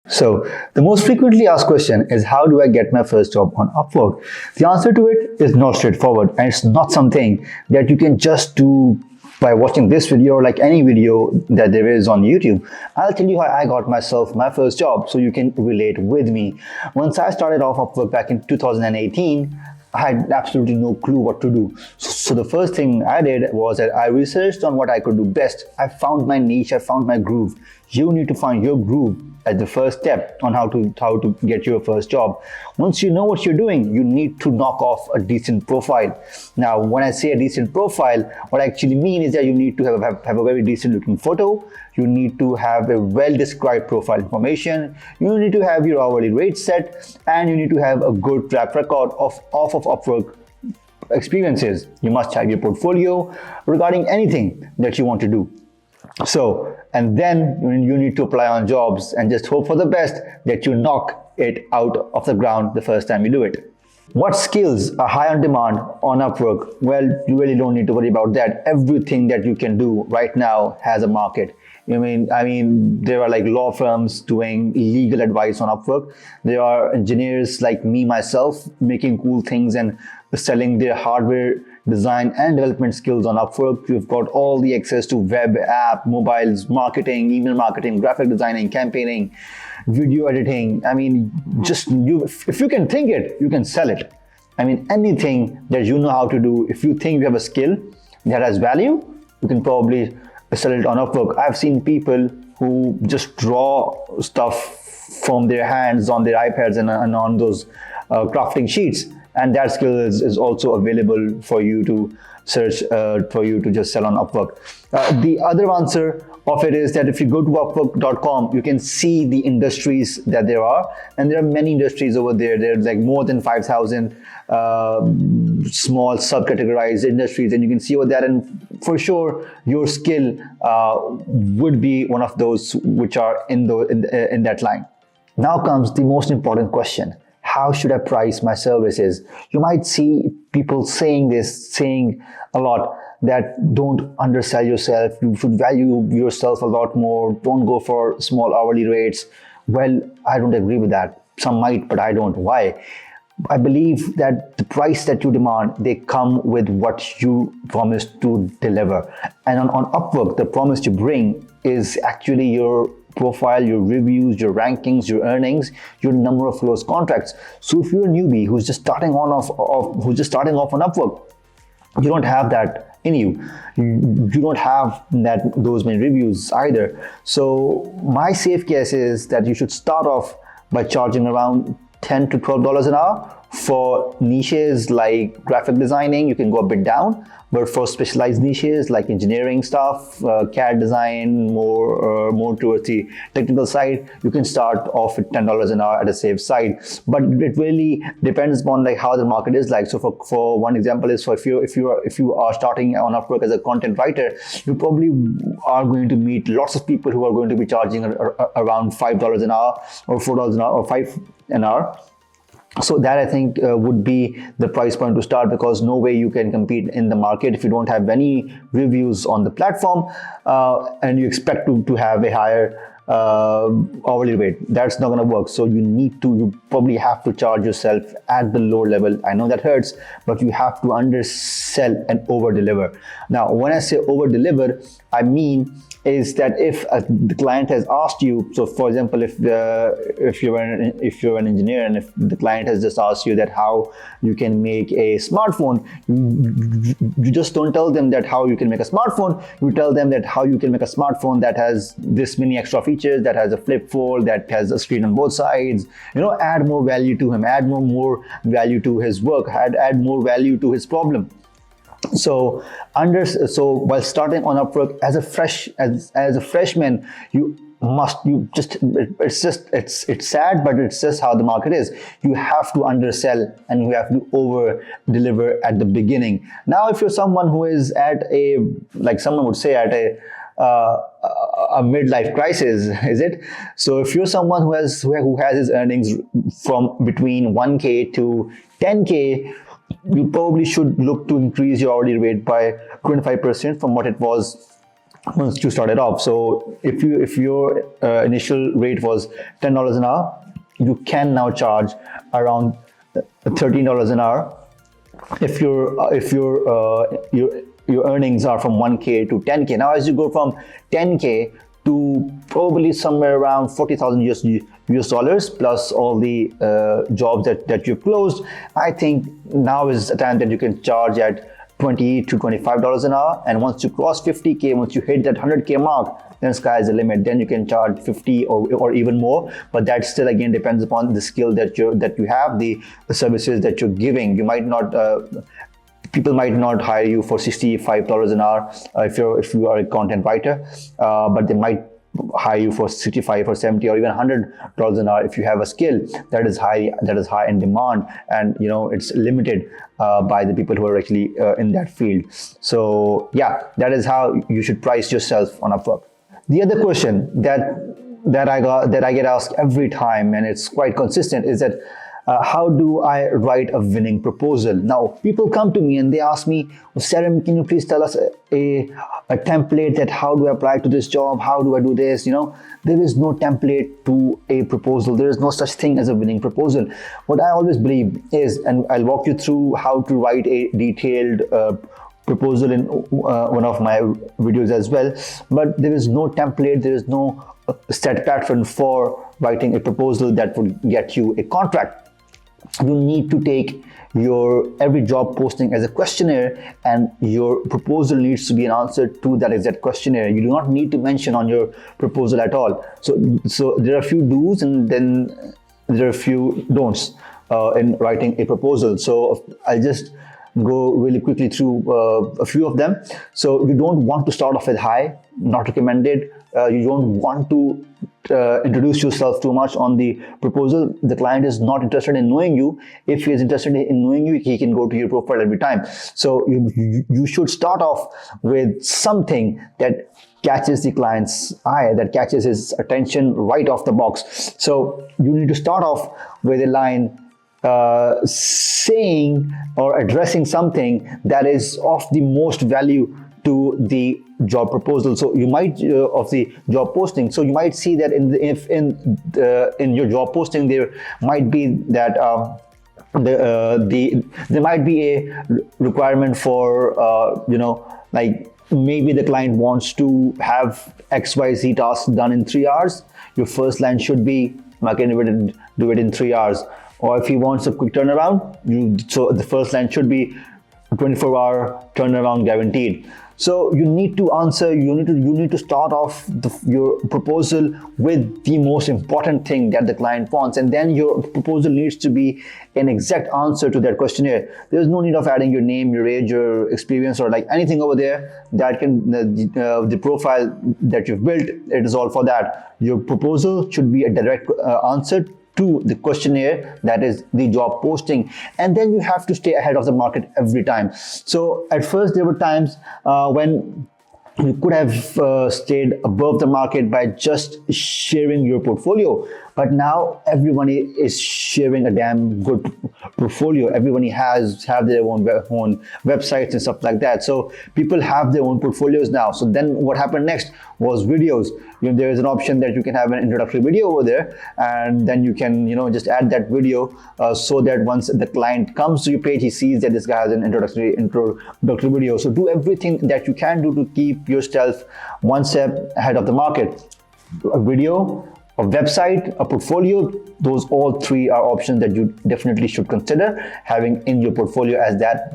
So, the most frequently asked question is, how do I get my first job on Upwork? The answer to it is not straightforward, and it's not something that you can just do by watching this video or like any video that there is on YouTube. I'll tell you how I got myself my first job so you can relate with me. Once I started off Upwork back in 2018, I had absolutely no clue what to do. So the first thing I did was that I researched on what I could do best. I found my niche, I found my groove. You need to find your groove as the first step on how to get your first job. Once you know what you're doing, you need to knock off a decent profile. Now, when I say a decent profile, what I actually mean is that you need to have a very decent looking photo. You need to have a well-described profile information. You need to have your hourly rate set, and you need to have a good track record of Upwork experiences. You must have your portfolio regarding anything that you want to do. So, and then you need to apply on jobs and just hope for the best that you knock it out of the ground the first time you do it. What skills are high on demand on Upwork? Well, you really don't need to worry about that. Everything that you can do right now has a market. I mean, there are like law firms doing legal advice on Upwork. There are engineers like me, myself, making cool things and selling their hardware design and development skills on Upwork. You've got all the access to web, app, mobiles, marketing, email marketing, graphic designing, campaigning, video editing. I mean, if you can think it, you can sell it. I mean, anything that you know how to do, if you think you have a skill that has value, you can probably sell it on Upwork. I've seen people who just draw stuff from their hands on their iPads and on those crafting sheets, and that skill is also available for you to search, for you to just sell on Upwork. The other answer of it is that if you go to upwork.com, you can see the industries that there are, and there are many industries over there. There's like more than 5,000 small subcategorized industries, and you can see over that, and for sure your skill would be one of those which are in that line. Now comes the most important question. How should I price my services? You might see people saying a lot, that don't undersell yourself. You should value yourself a lot more. Don't go for small hourly rates. Well, I don't agree with that. Some might, but I don't. Why? I believe that the price that you demand, they come with what you promise to deliver. And on Upwork, the promise you bring is actually your profile, your reviews, your rankings, your earnings, your number of closed contracts. So if you're a newbie who's just starting off on Upwork, you don't have that in you. You don't have those many reviews either. So my safe guess is that you should start off by charging around $10 to $12 an hour. For niches like graphic designing, you can go a bit down, but for specialized niches like engineering stuff, CAD design, more towards the technical side, you can start off at $10 an hour at a safe side. But it really depends upon like how the market is like. So for one example is, for if you are starting on Upwork as a content writer, you probably are going to meet lots of people who are going to be charging around $5 an hour or $4 an hour or $5 an hour. So that I think would be the price point to start, because no way you can compete in the market if you don't have any reviews on the platform and you expect to have a higher hourly rate. That's not going to work. So you probably have to charge yourself at the low level. I know that hurts, but you have to undersell and over deliver. Now, when I say over deliver, I mean is that if the client has asked you, so for example, if you're an engineer and if the client has just asked you that how you can make a smartphone, you just don't tell them that how you can make a smartphone. You tell them that how you can make a smartphone that has this many extra features, that has a flip fold, that has a screen on both sides. Add more value to him, add more value to his work, add more value to his problem. So while starting on Upwork as a freshman, it's sad, but it's just how the market is. You have to undersell and you have to over deliver at the beginning. Now, if you're someone who is at someone would say at a midlife crisis, is it? So if you're someone who has his earnings from between 1K to 10K, you probably should look to increase your hourly rate by 25% from what it was once you started off. So if your initial rate was $10 an hour, you can now charge around $13 an hour. If your earnings are from 1K to 10K. Now as you go from 10K to probably somewhere around 40,000 US dollars plus all the jobs that you've closed, I think now is the time that you can charge at $20 to $25 an hour. And once you cross 50K, once you hit that 100K mark, then sky is the limit. Then you can charge 50 or even more. But that still again depends upon the skill that you have, the services that you're giving. You might not. People might not hire you for $65 an hour if you are a content writer, but they might hire you for 65 or 70 or even $100 an hour if you have a skill that is high in demand, and it's limited by the people who are actually in that field. So yeah, that is how you should price yourself on Upwork. The other question that I get asked every time, and it's quite consistent, is that how do I write a winning proposal? Now, people come to me and they ask me, Sarim, can you please tell us a template that how do I apply to this job? How do I do this? There is no template to a proposal. There is no such thing as a winning proposal. What I always believe is, and I'll walk you through how to write a detailed proposal in one of my videos as well, but there is no template, there is no set pattern for writing a proposal that would get you a contract. You need to take your every job posting as a questionnaire, and your proposal needs to be an answer to that exact questionnaire. You do not need to mention on your proposal at all. So there are a few do's and then there are a few don'ts in writing a proposal. So I'll just go really quickly through a few of them. So you don't want to start off with high, not recommended. You don't want to introduce yourself too much on the proposal. The client is not interested in knowing you. If he is interested in knowing you, he can go to your profile every time. So you should start off with something that catches the client's eye, that catches his attention right off the box. So you need to start off with a line saying or addressing something that is of the most value to the job proposal. So you might of the job posting. So you might see that in your job posting there might be that there might be a requirement for like maybe the client wants to have XYZ tasks done in 3 hours. Your first line should be, I can do it in 3 hours. Or if he wants a quick turnaround, so the first line should be 24-hour turnaround guaranteed. So you need to answer, you need to start off your proposal with the most important thing that the client wants, and then your proposal needs to be an exact answer to that questionnaire. There's no need of adding your name, your age, your experience, or like anything over there that can the profile that you've built. It is all for that. Your proposal should be a direct answer to the questionnaire, that is the job posting, and then you have to stay ahead of the market every time. So at first there were times when you could have stayed above the market by just sharing your portfolio, but now everyone is sharing a damn good portfolio. Everybody have their own websites and stuff like that. So people have their own portfolios now. So then what happened next was videos. There is an option that you can have an introductory video over there, and then you can just add that video so that once the client comes to your page, he sees that this guy has an introductory video. So do everything that you can do to keep yourself one step ahead of the market. A video, a website, a portfolio, those all three are options that you definitely should consider having in your portfolio, as that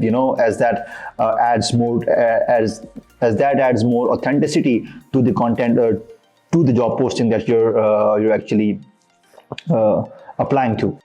adds more adds more authenticity to the content or to the job posting that you're actually applying to.